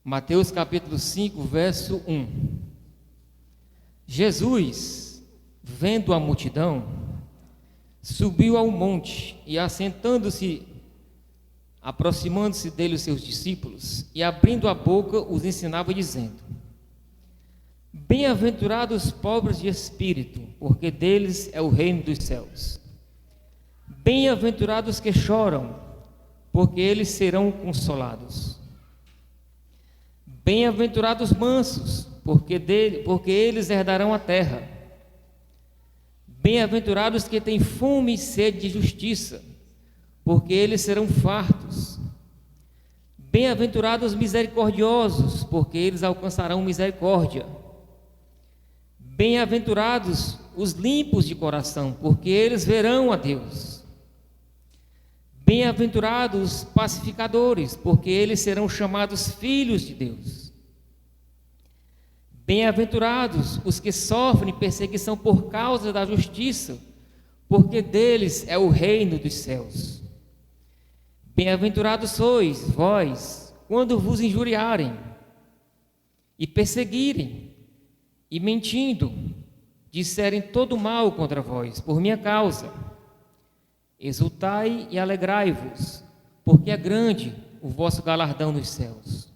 Mateus capítulo 5, verso 1. Jesus, vendo a multidão, subiu ao monte e, assentando-se, aproximando-se dele os seus discípulos, e abrindo a boca, os ensinava, dizendo: Bem-aventurados os pobres de espírito, porque deles é o reino dos céus. Bem-aventurados que choram, porque eles serão consolados. Bem-aventurados os mansos, porque eles herdarão a terra. Bem-aventurados que têm fome e sede de justiça, porque eles serão fartos. Bem-aventurados os misericordiosos, porque eles alcançarão misericórdia. Bem-aventurados os limpos de coração, porque eles verão a Deus. Bem-aventurados os pacificadores, porque eles serão chamados filhos de Deus. Bem-aventurados os que sofrem perseguição por causa da justiça, porque deles é o reino dos céus. Bem-aventurados sois vós, quando vos injuriarem e perseguirem, e mentindo, disserem todo mal contra vós, por minha causa. Exultai e alegrai-vos, porque é grande o vosso galardão nos céus.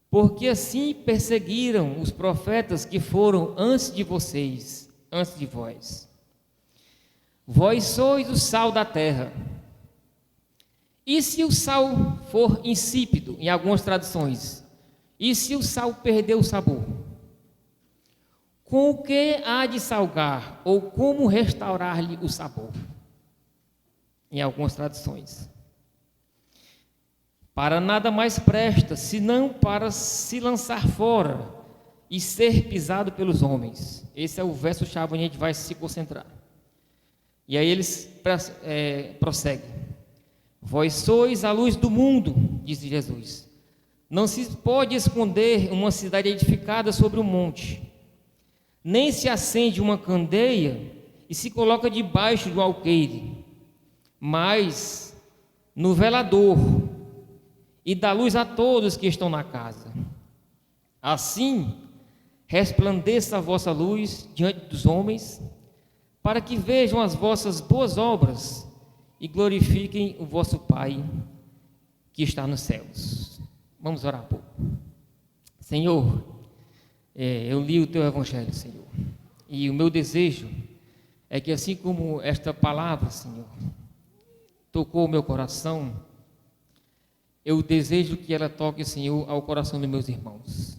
Porque assim perseguiram os profetas que foram antes de vocês, antes de vós. Vós sois o sal da terra. E se o sal for insípido, em algumas traduções, e se o sal perder o sabor? Com o que há de salgar, ou como restaurar-lhe o sabor? Em algumas traduções. Para nada mais presta, senão para se lançar fora e ser pisado pelos homens. Esse é o verso-chave onde a gente vai se concentrar. E aí eles prosseguem. Vós sois a luz do mundo, disse Jesus. Não se pode esconder uma cidade edificada sobre um monte, nem se acende uma candeia e se coloca debaixo de um alqueire, mas no velador, e dá luz a todos que estão na casa. Assim resplandeça a vossa luz diante dos homens, para que vejam as vossas boas obras e glorifiquem o vosso Pai que está nos céus. Vamos orar um pouco. Senhor, eu li o teu evangelho, Senhor, e o meu desejo é que, assim como esta palavra, Senhor, tocou o meu coração, eu desejo que ela toque, Senhor, ao coração dos meus irmãos,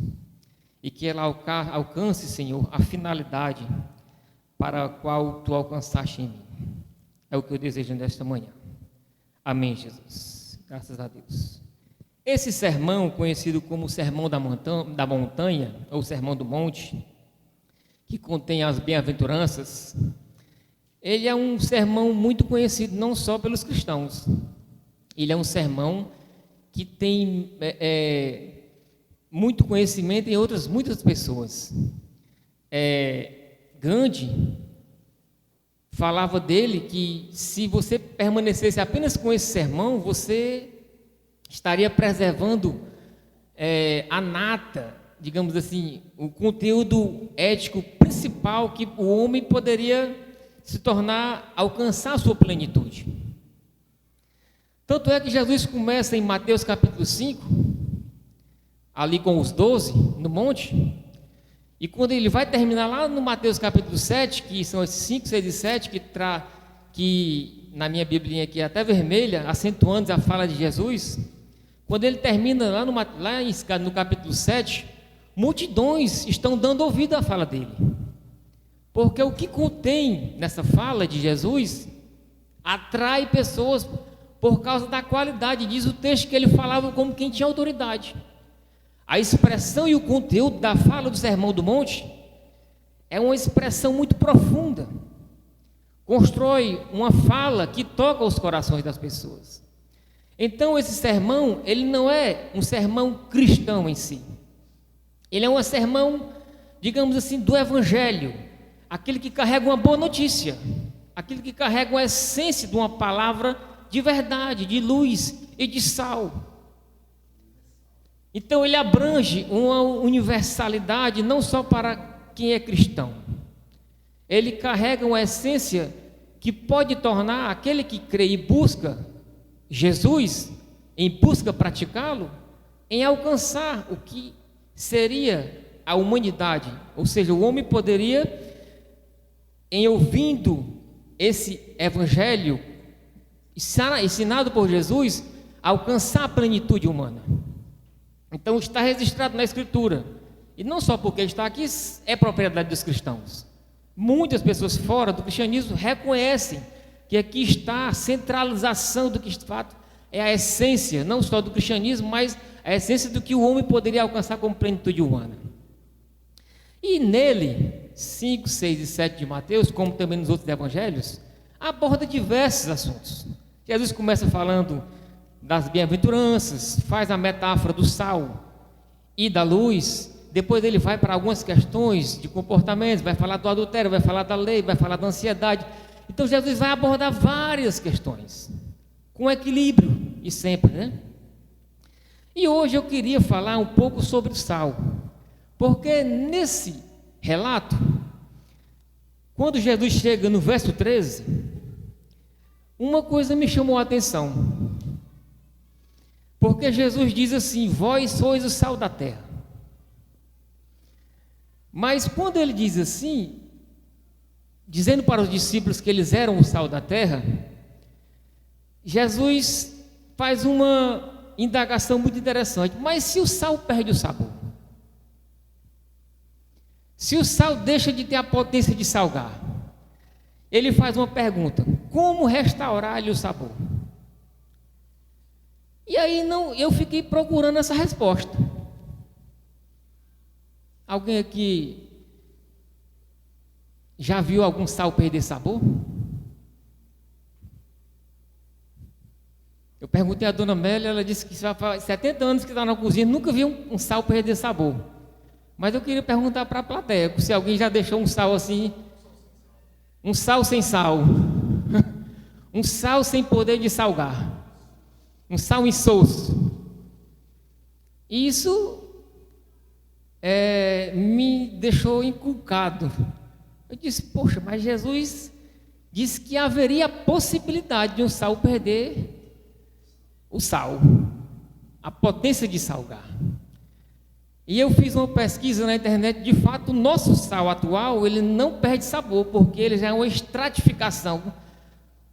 e que ela alcance, Senhor, a finalidade para a qual tu alcançaste em mim. É o que eu desejo nesta manhã. Amém, Jesus. Graças a Deus. Esse sermão, conhecido como o Sermão da Montanha, ou Sermão do Monte, que contém as bem-aventuranças, ele é um sermão muito conhecido não só pelos cristãos. Ele é um sermão que tem muito conhecimento em muitas pessoas. Gandhi falava dele que, se você permanecesse apenas com esse sermão, você estaria preservando a nata, digamos assim, o conteúdo ético principal que o homem poderia se tornar, alcançar a sua plenitude. Tanto é que Jesus começa em Mateus capítulo 5, ali com os 12, no monte, e quando ele vai terminar lá no Mateus capítulo 7, que são esses 5, 6 e 7, que na minha Bíblia aqui é até vermelha, acentuando a fala de Jesus, quando ele termina lá no capítulo 7, multidões estão dando ouvido à fala dele. Porque o que contém nessa fala de Jesus atrai pessoas por causa da qualidade. Diz o texto que ele falava como quem tinha autoridade. A expressão e o conteúdo da fala do Sermão do Monte é uma expressão muito profunda. Constrói uma fala que toca os corações das pessoas. Então esse sermão, ele não é um sermão cristão em si. Ele é um sermão, digamos assim, do Evangelho. Aquele que carrega uma boa notícia. Aquele que carrega uma essência de uma palavra de verdade, de luz e de sal. Então ele abrange uma universalidade não só para quem é cristão. Ele carrega uma essência que pode tornar aquele que crê e busca Jesus, em busca praticá-lo, em alcançar o que seria a humanidade. Ou seja, o homem poderia, em ouvindo esse evangelho ensinado por Jesus, alcançar a plenitude humana. Então está registrado na Escritura, e não só porque ele está aqui, é propriedade dos cristãos. Muitas pessoas fora do cristianismo reconhecem que aqui está a centralização do que de fato é a essência, não só do cristianismo, mas a essência do que o homem poderia alcançar como plenitude humana. E nele, 5, 6 e 7 de Mateus, como também nos outros evangelhos, aborda diversos assuntos. Jesus começa falando das bem-aventuranças, faz a metáfora do sal e da luz. Depois ele vai para algumas questões de comportamentos, vai falar do adultério, vai falar da lei, vai falar da ansiedade. Então Jesus vai abordar várias questões, com equilíbrio e sempre, né? E hoje eu queria falar um pouco sobre o sal, porque nesse relato, quando Jesus chega no verso 13, uma coisa me chamou a atenção, porque Jesus diz assim: vós sois o sal da terra. Mas quando ele diz assim, dizendo para os discípulos que eles eram o sal da terra, Jesus faz uma indagação muito interessante. Mas se o sal perde o sabor? Se o sal deixa de ter a potência de salgar? Ele faz uma pergunta: como restaurar-lhe o sabor? E aí eu fiquei procurando essa resposta. Alguém aqui já viu algum sal perder sabor? Eu perguntei à dona Mélia, ela disse que já faz 70 anos que está na cozinha, nunca viu um sal perder sabor. Mas eu queria perguntar para a plateia, se alguém já deixou um sal assim, um sal sem sal, um sal sem poder de salgar, um sal insosso. Isso me deixou inculcado. Eu disse: poxa, mas Jesus disse que haveria a possibilidade de um sal perder o sal, a potência de salgar. E eu fiz uma pesquisa na internet. De fato, o nosso sal atual, ele não perde sabor, porque ele já é uma estratificação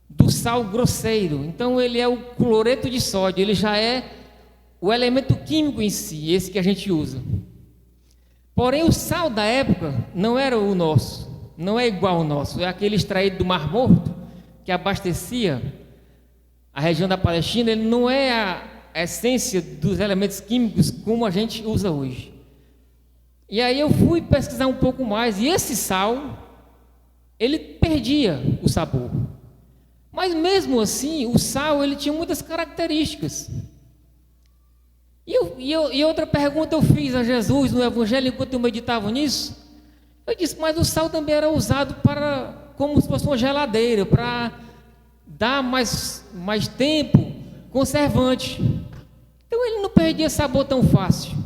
do sal grosseiro. Então ele é o cloreto de sódio, ele já é o elemento químico em si, esse que a gente usa. Porém, o sal da época não era o nosso, não é igual ao nosso, é aquele extraído do Mar Morto, que abastecia a região da Palestina. Ele não é a essência dos elementos químicos como a gente usa hoje. E aí eu fui pesquisar um pouco mais, e esse sal, ele perdia o sabor. Mas mesmo assim, o sal, ele tinha muitas características. E outra pergunta eu fiz a Jesus no Evangelho, enquanto eu meditava nisso. Eu disse: mas o sal também era usado como se fosse uma geladeira, para dar mais tempo, conservante. Então ele não perdia sabor tão fácil.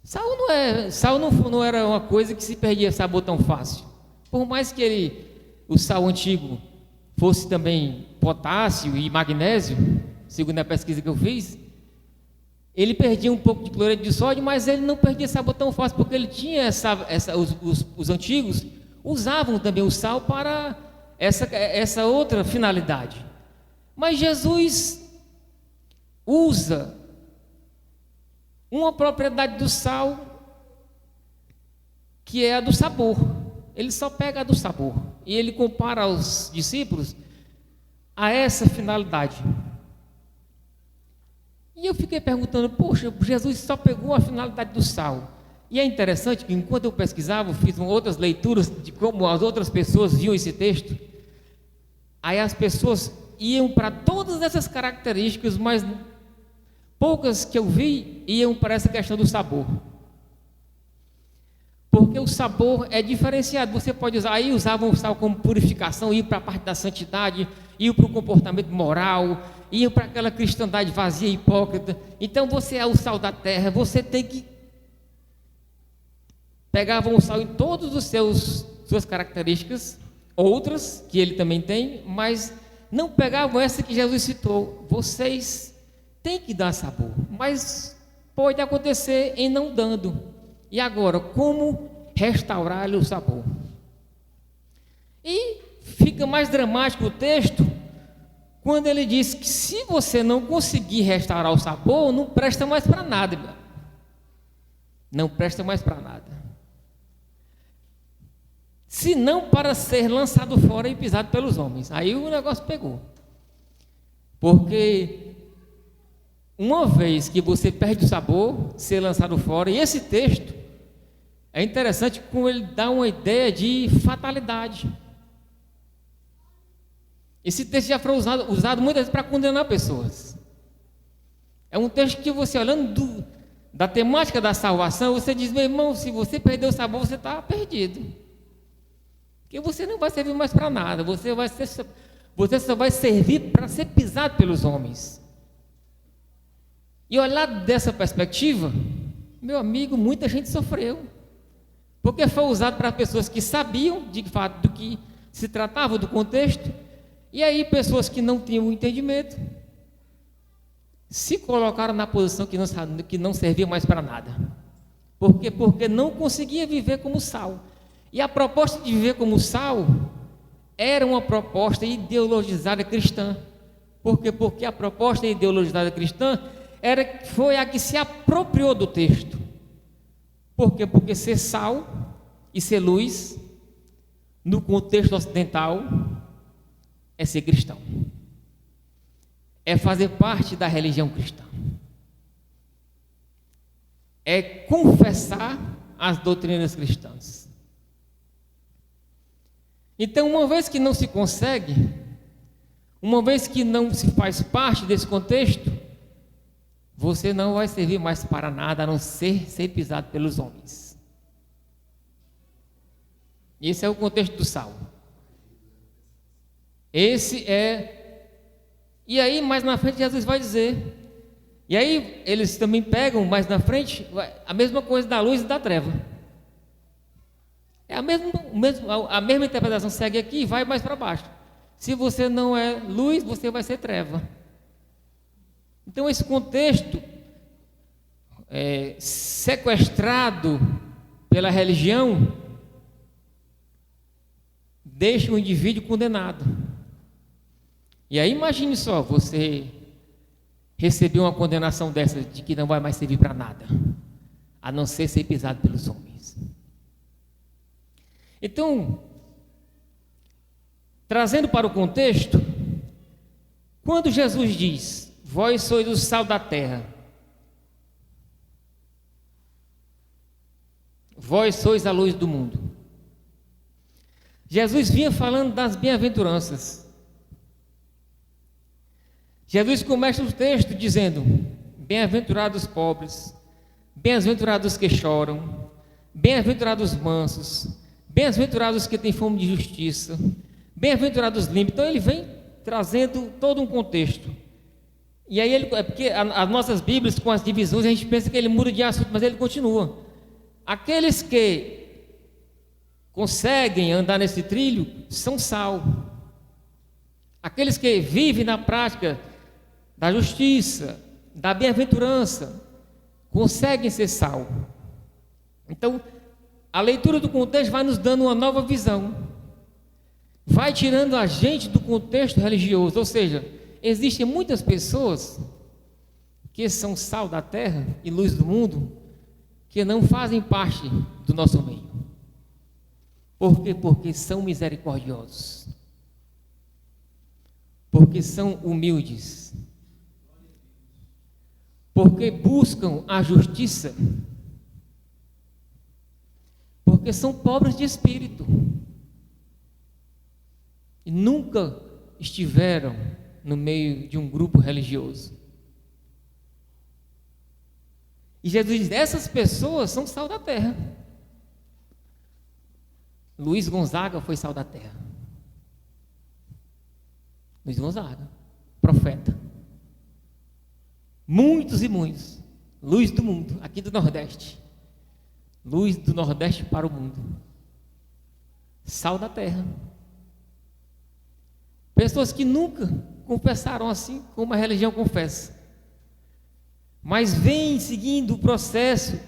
Sal não era uma coisa que se perdia sabor tão fácil. Por mais que o sal antigo fosse também potássio e magnésio, segundo a pesquisa que eu fiz, ele perdia um pouco de cloreto de sódio, mas ele não perdia sabor tão fácil, porque ele tinha os antigos usavam também o sal para essa outra finalidade. Mas Jesus usa uma propriedade do sal, que é a do sabor. Ele só pega a do sabor, e ele compara aos discípulos a essa finalidade. E eu fiquei perguntando: poxa, Jesus só pegou a finalidade do sal. E é interessante que, enquanto eu pesquisava, fiz outras leituras de como as outras pessoas viam esse texto. Aí as pessoas iam para todas essas características, mas poucas que eu vi iam para essa questão do sabor. Porque o sabor é diferenciado. Você pode usar, aí usavam o sal como purificação, ir para a parte da santidade, ir para o comportamento moral, iam para aquela cristandade vazia e hipócrita. Então você é o sal da terra, você tem que... Pegavam o sal em todas as suas características, outras que ele também tem, mas não pegavam essa que Jesus citou. Vocês têm que dar sabor, mas pode acontecer em não dando. E agora, como restaurar-lhe o sabor? E fica mais dramático o texto quando ele diz que se você não conseguir restaurar o sabor, não presta mais para nada, meu. Não presta mais para nada. Se não para ser lançado fora e pisado pelos homens. Aí o negócio pegou. Porque uma vez que você perde o sabor, ser lançado fora, e esse texto é interessante como ele dá uma ideia de fatalidade. Esse texto já foi usado muitas vezes para condenar pessoas. É um texto que você, olhando da temática da salvação, você diz: meu irmão, se você perder o sabor, você está perdido. Porque você não vai servir mais para nada, você só vai servir para ser pisado pelos homens. E olhar dessa perspectiva, meu amigo, muita gente sofreu. Porque foi usado para pessoas que sabiam de fato do que se tratava do contexto, e aí pessoas que não tinham entendimento se colocaram na posição que não servia mais para nada. Por quê? Porque não conseguia viver como sal. E a proposta de viver como sal era uma proposta ideologizada cristã. Por quê? Porque a proposta ideologizada cristã foi a que se apropriou do texto. Por quê? Porque ser sal e ser luz, no contexto ocidental, é ser cristão. É fazer parte da religião cristã. É confessar as doutrinas cristãs. Então, uma vez que não se consegue, uma vez que não se faz parte desse contexto, você não vai servir mais para nada a não ser pisado pelos homens. Esse é o contexto do sal. Esse é... E aí, mais na frente, Jesus vai dizer... E aí, eles também pegam, mais na frente, a mesma coisa da luz e da treva. É a mesma interpretação segue aqui e vai mais para baixo. Se você não é luz, você vai ser treva. Então esse contexto sequestrado pela religião deixa o indivíduo condenado. E aí imagine só, você receber uma condenação dessa de que não vai mais servir para nada, a não ser pisado pelos homens. Então, trazendo para o contexto, quando Jesus diz: vós sois o sal da terra, vós sois a luz do mundo, Jesus vinha falando das bem-aventuranças. Jesus começa o texto dizendo: bem-aventurados os pobres, bem-aventurados os que choram, bem-aventurados os mansos, bem-aventurados os que têm fome de justiça, bem-aventurados os limpos. Então ele vem trazendo todo um contexto. E aí porque as nossas Bíblias com as divisões, a gente pensa que ele muda de assunto, mas ele continua. Aqueles que conseguem andar nesse trilho são sal. Aqueles que vivem na prática da justiça, da bem-aventurança, conseguem ser sal. Então, a leitura do contexto vai nos dando uma nova visão, vai tirando a gente do contexto religioso. Ou seja, existem muitas pessoas que são sal da terra e luz do mundo, que não fazem parte do nosso meio. Por quê? Porque são misericordiosos, porque são humildes, porque buscam a justiça, porque são pobres de espírito e nunca estiveram no meio de um grupo religioso. E Jesus diz: essas pessoas são sal da terra. Luiz Gonzaga foi sal da terra. Luiz Gonzaga, profeta. Muitos e muitos. Luz do mundo, aqui do Nordeste. Luz do Nordeste para o mundo. Sal da terra. Pessoas que nunca confessaram assim como a religião confessa, mas vêm seguindo o processo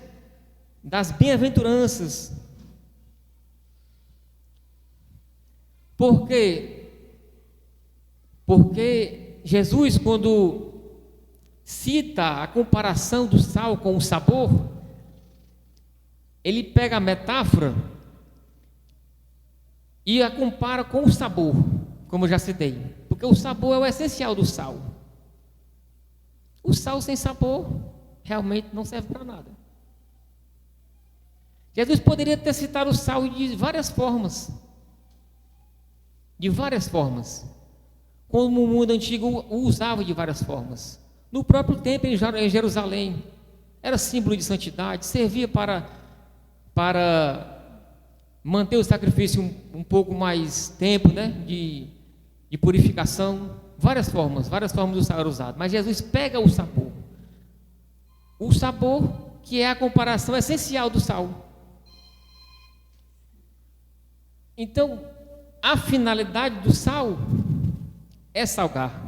das bem-aventuranças. Por quê? Porque Jesus, quando cita a comparação do sal com o sabor, ele pega a metáfora e a compara com o sabor, como eu já citei, porque o sabor é o essencial do sal. O sal sem sabor realmente não serve para nada. Jesus poderia ter citado o sal de várias formas, como o mundo antigo o usava de várias formas. No próprio templo em Jerusalém, era símbolo de santidade, servia para manter o sacrifício um pouco mais tempo, né, de purificação. Várias formas do sal era usado. Mas Jesus pega o sabor que é a comparação essencial do sal. Então, a finalidade do sal é salgar.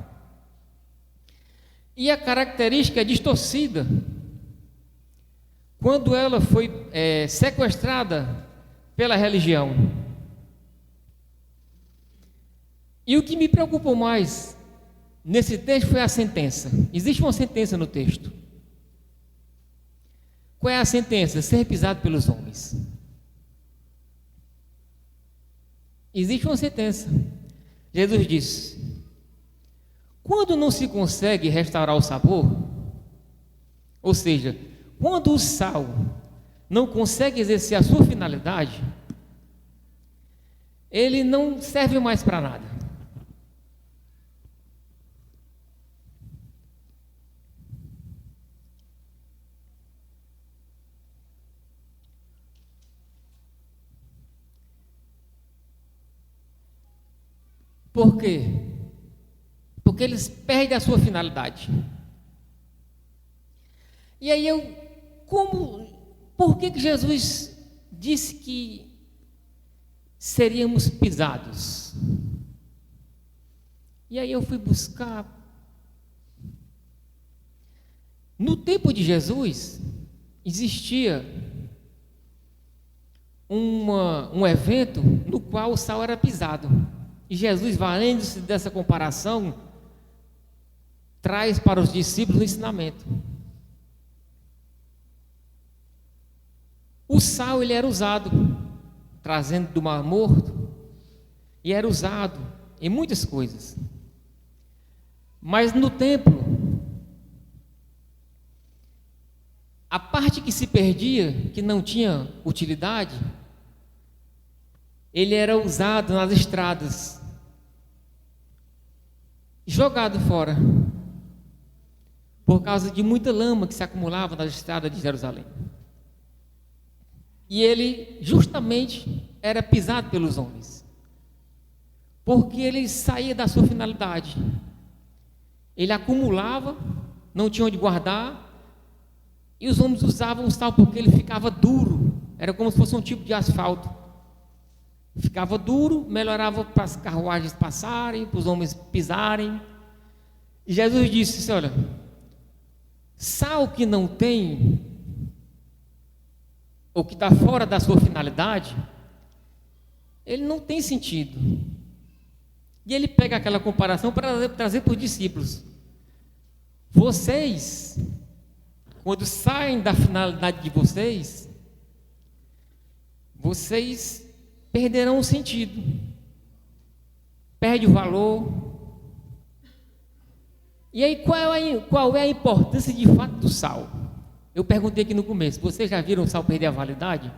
E a característica é distorcida quando ela foi sequestrada pela religião. E o que me preocupou mais nesse texto foi a sentença. Existe uma sentença no texto. Qual é a sentença? Ser pisado pelos homens. Existe uma sentença. Jesus disse: quando não se consegue restaurar o sabor, ou seja, quando o sal não consegue exercer a sua finalidade, ele não serve mais para nada. Por quê? Porque eles perdem a sua finalidade. E aí por que Jesus disse que seríamos pisados? E aí eu fui buscar. No tempo de Jesus, existia um evento no qual o sal era pisado. E Jesus, valendo-se dessa comparação, traz para os discípulos o ensinamento. O sal, ele era usado, trazendo do Mar Morto, e era usado em muitas coisas. Mas no templo, a parte que se perdia, que não tinha utilidade, ele era usado nas estradas, jogado fora, por causa de muita lama que se acumulava nas estradas de Jerusalém. E ele justamente era pisado pelos homens, porque ele saía da sua finalidade. Ele acumulava, não tinha onde guardar, e os homens usavam o sal porque ele ficava duro, era como se fosse um tipo de asfalto. Ficava duro, melhorava para as carruagens passarem, para os homens pisarem. E Jesus disse: olha, sal que não tem, ou que está fora da sua finalidade, ele não tem sentido. E ele pega aquela comparação para trazer para os discípulos. Vocês, quando saem da finalidade de vocês perderão o sentido, perde o valor. E aí qual é a importância de fato do sal? Eu perguntei aqui no começo: vocês já viram o sal perder a validade?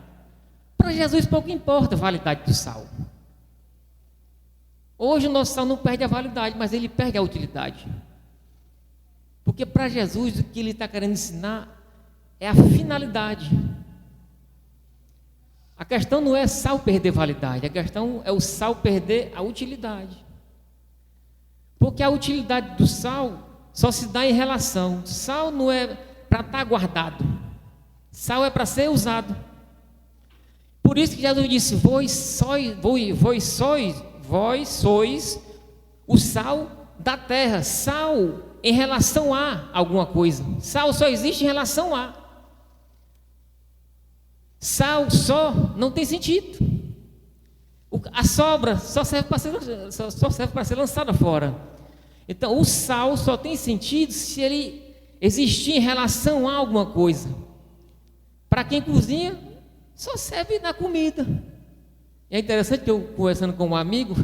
Para Jesus pouco importa a validade do sal. Hoje o nosso sal não perde a validade, mas ele perde a utilidade. Porque para Jesus o que ele está querendo ensinar é a finalidade. A questão não é sal perder validade, a questão é o sal perder a utilidade. Porque a utilidade do sal só se dá em relação. Sal não é para estar guardado. Sal é para ser usado. Por isso que Jesus disse: vós sois o sal da terra. Sal em relação a alguma coisa. Sal só existe em relação a. Sal só não tem sentido. A sobra só serve para ser lançada fora. Então o sal só tem sentido se ele existir em relação a alguma coisa. Para quem cozinha, só serve na comida. É interessante que eu, conversando com um amigo,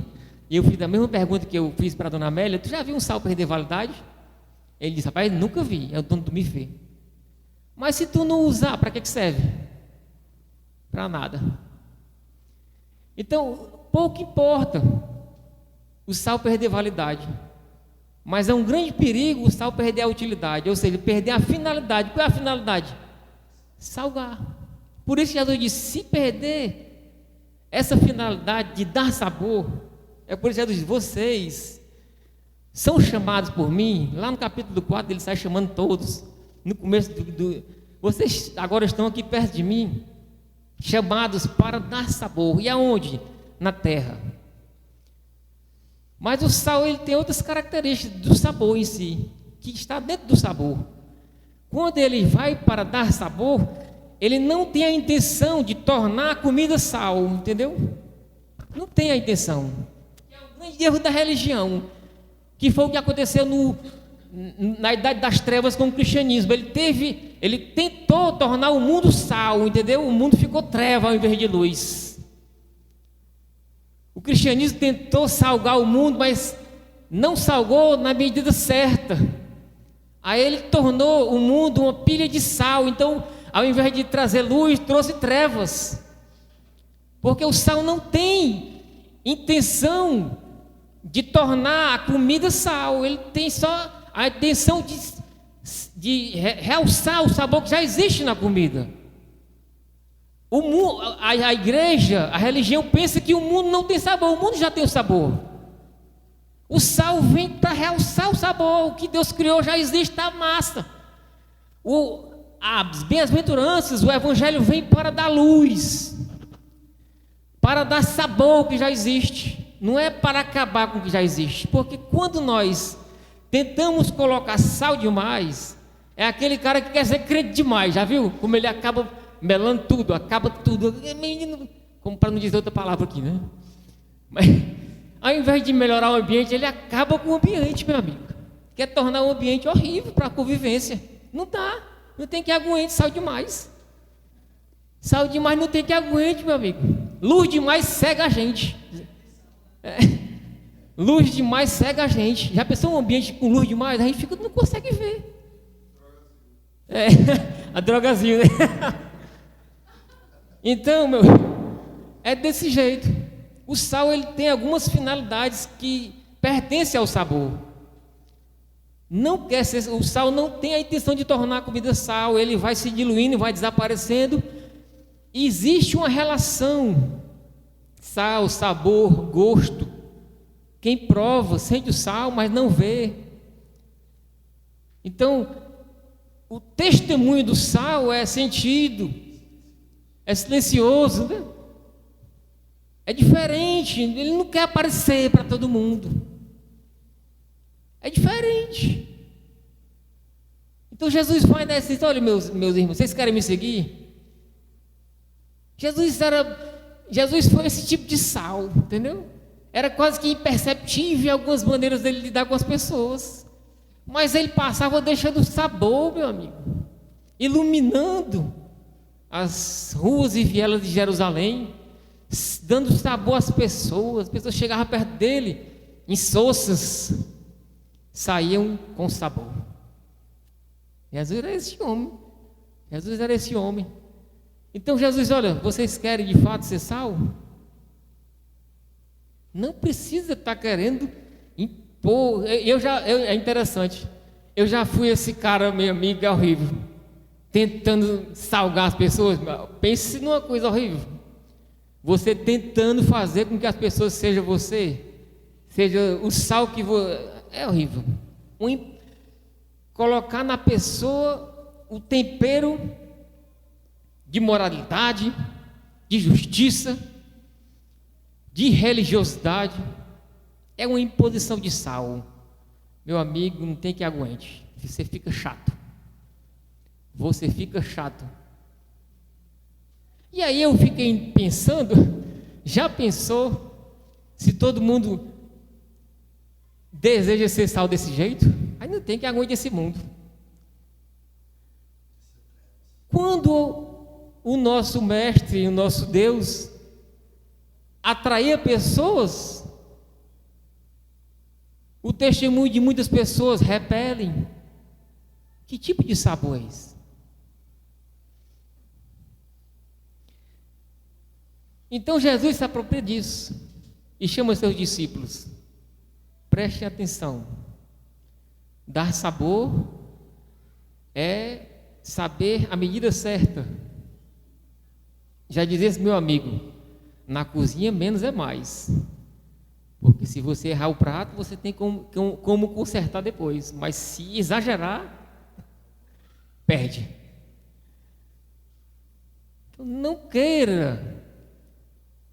e eu fiz a mesma pergunta que eu fiz para a dona Amélia: tu já viu um sal perder validade? Ele disse: rapaz, nunca vi, é o dono do buffet. Mas se tu não usar, para que serve? Para nada. Então, pouco importa o sal perder validade, mas é um grande perigo o sal perder a utilidade, ou seja, perder a finalidade. Qual é a finalidade? Salgar. Por isso Jesus disse: se perder essa finalidade de dar sabor, é por isso que Jesus disse: vocês são chamados por mim. Lá no capítulo 4 ele sai chamando todos. No começo vocês agora estão aqui perto de mim, chamados para dar sabor. E aonde? Na terra. Mas o sal, ele tem outras características do sabor em si, que está dentro do sabor. Quando ele vai para dar sabor, ele não tem a intenção de tornar a comida sal, entendeu? Não tem a intenção. É um grande erro da religião, que foi o que aconteceu na Idade das Trevas com o cristianismo. Ele tentou tornar o mundo sal, entendeu? O mundo ficou treva ao invés de luz. O cristianismo tentou salgar o mundo, mas não salgou na medida certa. Aí ele tornou o mundo uma pilha de sal. Então, ao invés de trazer luz, trouxe trevas. Porque o sal não tem intenção de tornar a comida sal. Ele tem só a intenção de realçar o sabor que já existe na comida. A igreja, a religião pensa que o mundo não tem sabor. O mundo já tem o sabor. O sal vem para realçar o sabor. O que Deus criou já existe, está massa. As bem-aventuranças, o evangelho vem para dar luz, para dar sabor ao que já existe. Não é para acabar com o que já existe. Porque quando nós tentamos colocar sal demais, é aquele cara que quer ser crente demais. Já viu? Como ele acaba melando tudo, acaba tudo. Como para não dizer outra palavra aqui, né? Mas ao invés de melhorar o ambiente, ele acaba com o ambiente, meu amigo. Quer tornar o ambiente horrível para a convivência. Não dá. Não tem que aguente sal demais. Sal demais não tem que aguente, meu amigo. Luz demais cega a gente. Luz demais cega a gente. Já pensou um ambiente com luz demais? A gente não consegue ver. A drogazinha, né? Então, é desse jeito. O sal, ele tem algumas finalidades que pertencem ao sabor. O sal não tem a intenção de tornar a comida sal. Ele vai se diluindo, vai desaparecendo. E existe uma relação: sal, sabor, gosto. Quem prova sente o sal, mas não vê. Então, o testemunho do sal é sentido, é silencioso, né? É diferente. Ele não quer aparecer para todo mundo. É diferente. Então Jesus vai nessa história: olha, meus irmãos, vocês querem me seguir? Jesus foi esse tipo de sal, entendeu? Era quase que imperceptível algumas maneiras dele lidar com as pessoas. Mas ele passava deixando sabor, meu amigo, iluminando as ruas e vielas de Jerusalém, dando sabor às pessoas. As pessoas chegavam perto dele, insossas, saíam com sabor. Jesus era esse homem. Jesus era esse homem. Então Jesus: olha, vocês querem de fato ser sal? Não precisa estar querendo impor. É interessante. Eu já fui esse cara, meu amigo, é horrível, tentando salgar as pessoas. Pense numa coisa horrível. Você tentando fazer com que as pessoas sejam você, seja o sal que você. É horrível. colocar na pessoa o tempero de moralidade, de justiça, de religiosidade. É uma imposição de sal. Meu amigo, não tem que aguente. Você fica chato. Você fica chato. E aí eu fiquei pensando, já pensou se todo mundo deseja ser sal desse jeito? Aí não tem que aguentar esse mundo. Quando o nosso mestre, o nosso Deus, atraía pessoas, o testemunho de muitas pessoas repelem. Que tipo de sabor é esse? Então Jesus se apropria disso e chama seus discípulos. Prestem atenção. Dar sabor é saber a medida certa. Já dizia esse meu amigo, na cozinha menos é mais. Porque se você errar o prato, você tem como consertar depois. Mas se exagerar, perde. Então não queira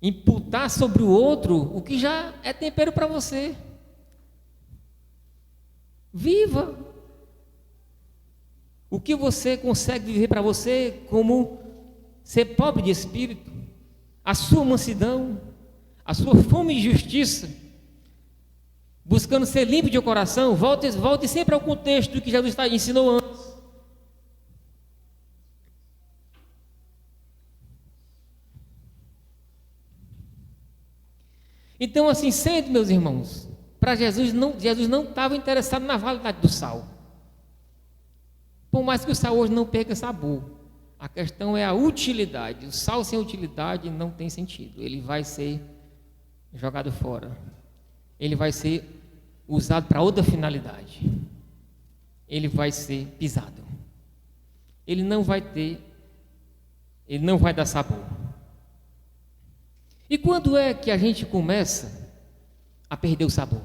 imputar sobre o outro o que já é tempero para você. Viva o que você consegue viver para você, como ser pobre de espírito, a sua mansidão, a sua fome de justiça, buscando ser limpo de coração. Volte sempre ao contexto do que Jesus ensinou antes. Então, assim sendo, meus irmãos, para Jesus não estava interessado na validade do sal. Por mais que o sal hoje não perca sabor, a questão é a utilidade. O sal sem utilidade não tem sentido. Ele vai ser jogado fora. Ele vai ser usado para outra finalidade. Ele vai ser pisado. Ele não vai dar sabor. E quando é que a gente começa a perder o sabor?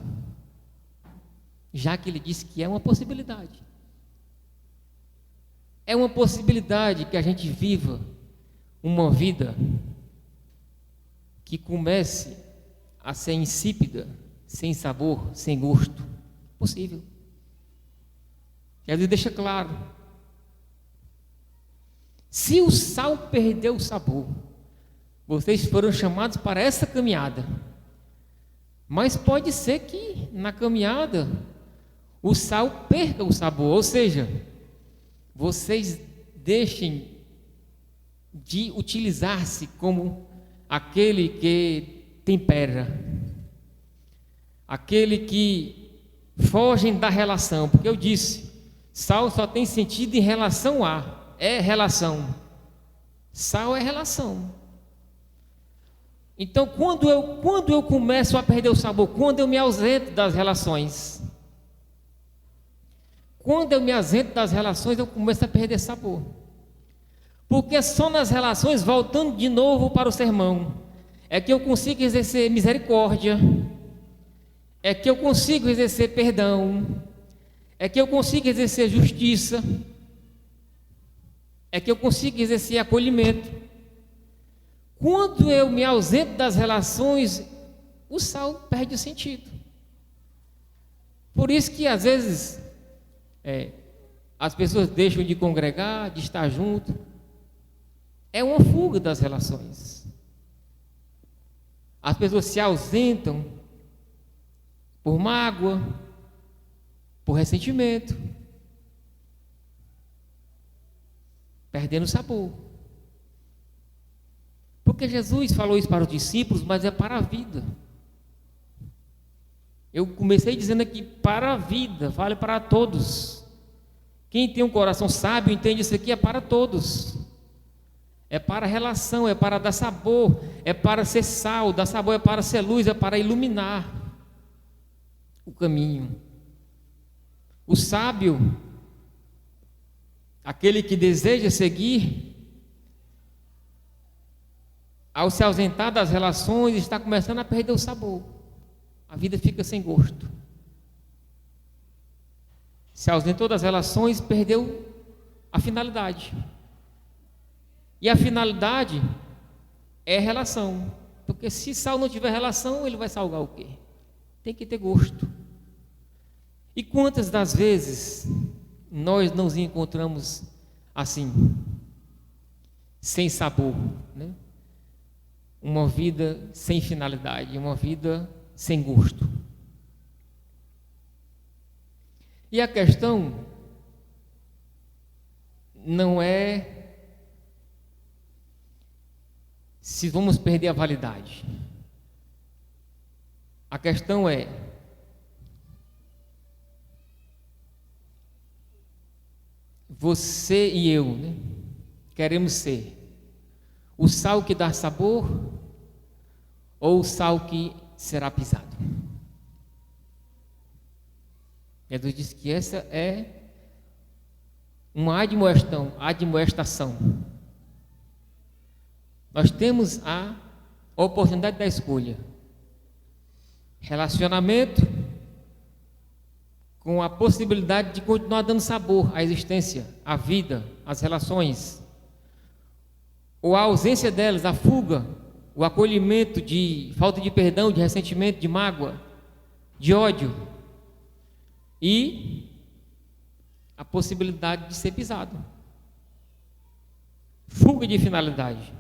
Já que ele disse que é uma possibilidade. É uma possibilidade que a gente viva uma vida que comece a ser insípida, sem sabor, sem gosto. Possível. Jesus deixa claro. Se o sal perdeu o sabor, vocês foram chamados para essa caminhada. Mas pode ser que na caminhada o sal perca o sabor, ou seja, vocês deixem de utilizar-se como aquele que tempera, aquele que fogem da relação, porque eu disse, sal só tem sentido em relação a, é relação, sal é relação. Então, quando eu começo a perder o sabor, quando eu me ausento das relações, eu começo a perder sabor. Porque só nas relações, voltando de novo para o sermão, é que eu consigo exercer misericórdia, é que eu consigo exercer perdão, é que eu consigo exercer justiça, é que eu consigo exercer acolhimento. Quando eu me ausento das relações, o sal perde o sentido. Por isso que às vezes as pessoas deixam de congregar, de estar junto. É uma fuga das relações. As pessoas se ausentam por mágoa, por ressentimento, perdendo o sabor. Porque Jesus falou isso para os discípulos, mas é para a vida. Eu comecei dizendo aqui, para a vida, vale para todos. Quem tem um coração sábio entende isso aqui, é para todos. É para a relação, é para dar sabor, é para ser sal, dar sabor é para ser luz, é para iluminar o caminho. O sábio, aquele que deseja seguir, ao se ausentar das relações, está começando a perder o sabor. A vida fica sem gosto. se ausentou das relações, perdeu a finalidade. E a finalidade é relação. Porque se sal não tiver relação, ele vai salgar o quê? Tem que ter gosto. E quantas das vezes nós nos encontramos assim, sem sabor, né? Uma vida sem finalidade, uma vida sem gosto. E a questão não é se vamos perder a validade. A questão é você e eu, né, queremos ser o sal que dá sabor ou o sal que será pisado? Jesus disse que essa é uma admoestação. Nós temos a oportunidade da escolha. Relacionamento com a possibilidade de continuar dando sabor à existência, à vida, às relações. Ou a ausência delas, a fuga, o acolhimento de falta de perdão, de ressentimento, de mágoa, de ódio. E a possibilidade de ser pisado. Fuga de finalidade.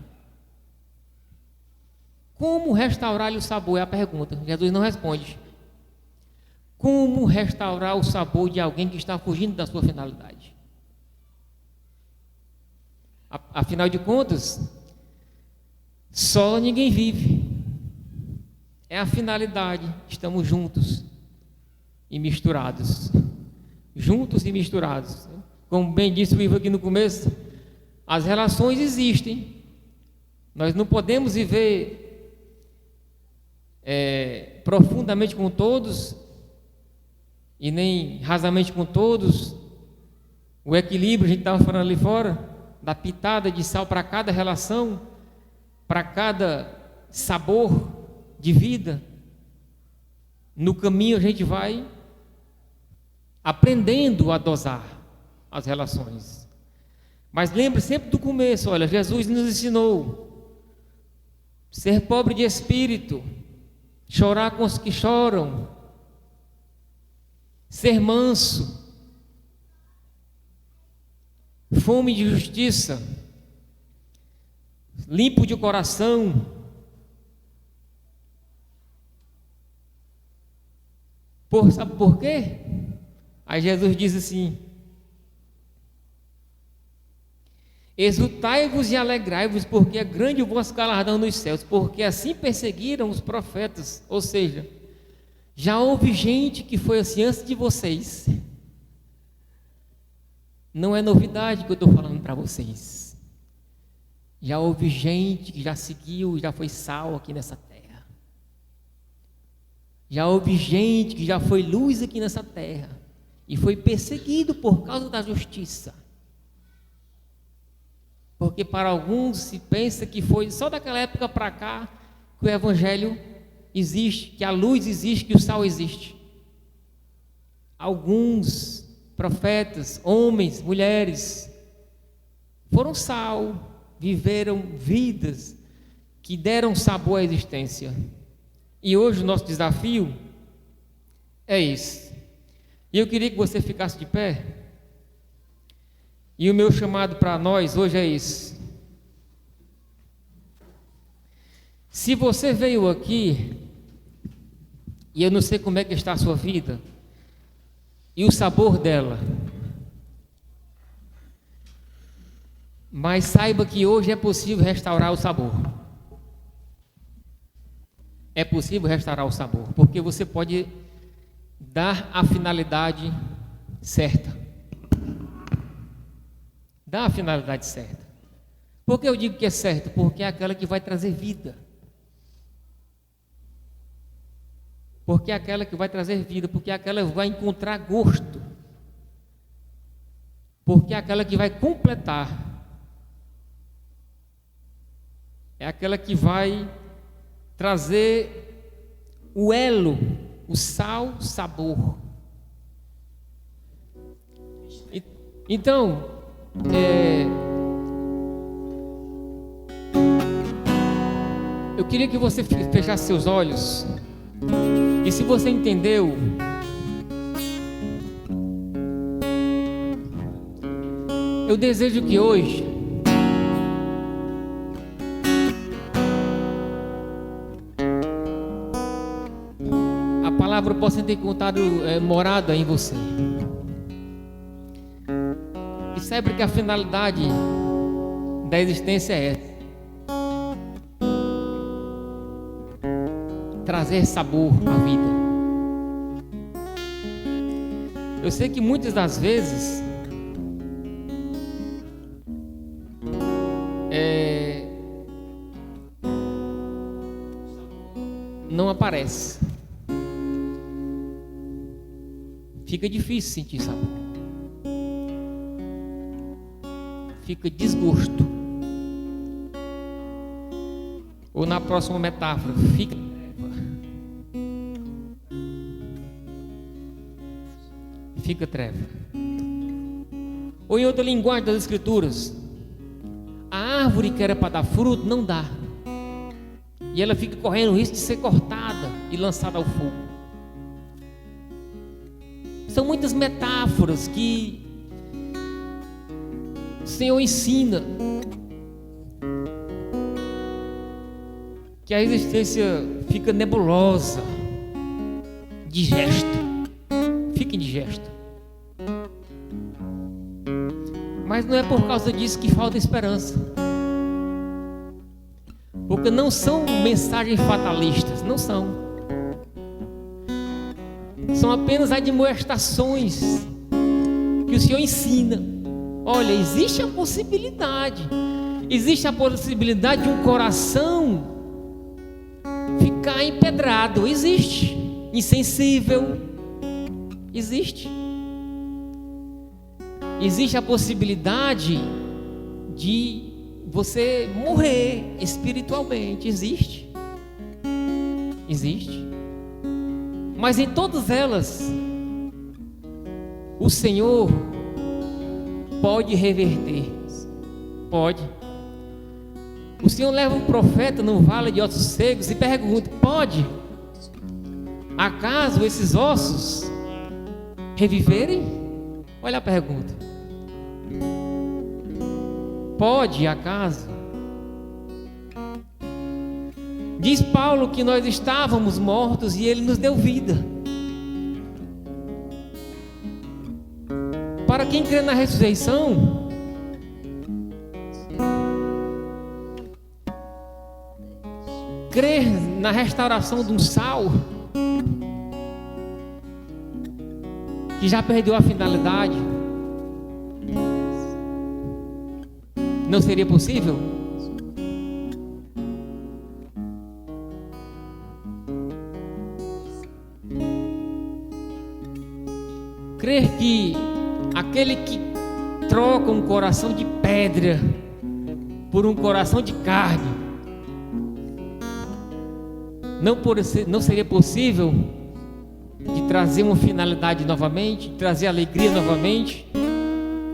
Como restaurar o sabor? É a pergunta. Jesus não responde. Como restaurar o sabor de alguém que está fugindo da sua finalidade? Afinal de contas, só ninguém vive. É a finalidade. Estamos juntos e misturados. Juntos e misturados. Como bem disse o Ivo aqui no começo, as relações existem. Nós não podemos viver profundamente com todos e nem rasamente com todos. O equilíbrio, a gente estava falando ali fora, da pitada de sal para cada relação, para cada sabor de vida. No caminho a gente vai aprendendo a dosar as relações. Mas lembre sempre do começo, olha, Jesus nos ensinou ser pobre de espírito, chorar com os que choram, ser manso, fome de justiça, limpo de coração. Sabe por quê? Aí Jesus diz assim: exultai-vos e alegrai-vos, porque é grande o vosso galardão nos céus, porque assim perseguiram os profetas. Ou seja, já houve gente que foi assim antes de vocês. Não é novidade que eu estou falando para vocês. Já houve gente que já seguiu, já foi sal aqui nessa terra. Já houve gente que já foi luz aqui nessa terra e foi perseguido por causa da justiça. Porque para alguns se pensa que foi só daquela época para cá que o evangelho existe, que a luz existe, que o sal existe. Alguns profetas, homens, mulheres, foram sal, viveram vidas que deram sabor à existência. E hoje o nosso desafio é esse. E eu queria que você ficasse de pé. E o meu chamado para nós hoje é esse. Se você veio aqui, e eu não sei como é que está a sua vida, e o sabor dela, mas saiba que hoje é possível restaurar o sabor. É possível restaurar o sabor, porque você pode dar a finalidade certa. Dá a finalidade certa. Por que eu digo que é certa? Porque é aquela que vai trazer vida. Porque é aquela que vai trazer vida, porque é aquela que vai encontrar gosto. Porque é aquela que vai completar. É aquela que vai trazer o elo, o sal, sabor. Então, eu queria que você fechasse seus olhos. E se você entendeu, eu desejo que hoje a palavra possa ter encontrado morada em você. E saiba que a finalidade da existência é essa: trazer sabor à vida. Eu sei que muitas das vezes não aparece. Fica difícil sentir sabor. Fica desgosto. Ou na próxima metáfora, fica treva. Ou em outra linguagem das Escrituras, a árvore que era para dar fruto não dá, e ela fica correndo o risco de ser cortada e lançada ao fogo. São muitas metáforas que o Senhor ensina, que a existência fica nebulosa, digesta, fica indigesta. Mas não é por causa disso que falta esperança, porque não são mensagens fatalistas, não são. São apenas admoestações que o Senhor ensina. Olha, existe a possibilidade de um coração ficar empedrado, existe, insensível, existe a possibilidade de você morrer espiritualmente, existe. Mas em todas elas, o Senhor pode reverter, pode. O Senhor leva um profeta no vale de ossos secos e pergunta: pode acaso esses ossos reviverem? Olha a pergunta. Pode acaso? Diz Paulo que nós estávamos mortos e Ele nos deu vida. Para quem crê na ressurreição, crer na restauração de um sal que já perdeu a finalidade, não seria possível? Crer que aquele que troca um coração de pedra por um coração de carne, não seria possível de trazer uma finalidade novamente, de trazer alegria novamente,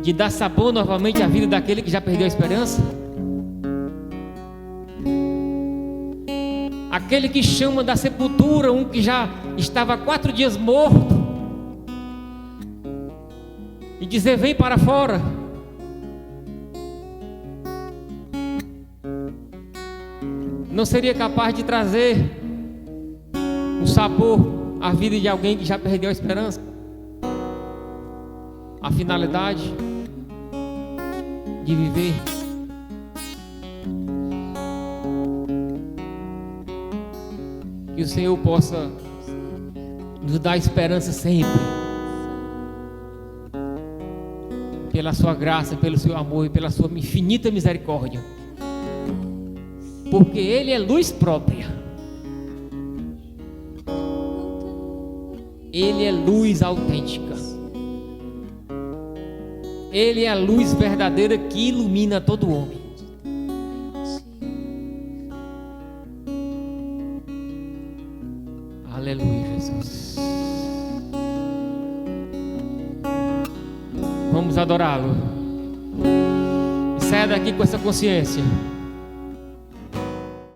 de dar sabor novamente à vida daquele que já perdeu a esperança? Aquele que chama da sepultura um que já estava há 4 dias morto e dizer: vem para fora. Não seria capaz de trazer um sabor à vida de alguém que já perdeu a esperança, a finalidade de viver? Que o Senhor possa nos dar esperança sempre, pela sua graça, pelo seu amor e pela sua infinita misericórdia, porque Ele é luz própria, Ele é luz autêntica, Ele é a luz verdadeira que ilumina todo homem. Aleluia, Jesus. Vamos adorar. adorá-lo. E saia daqui com essa consciência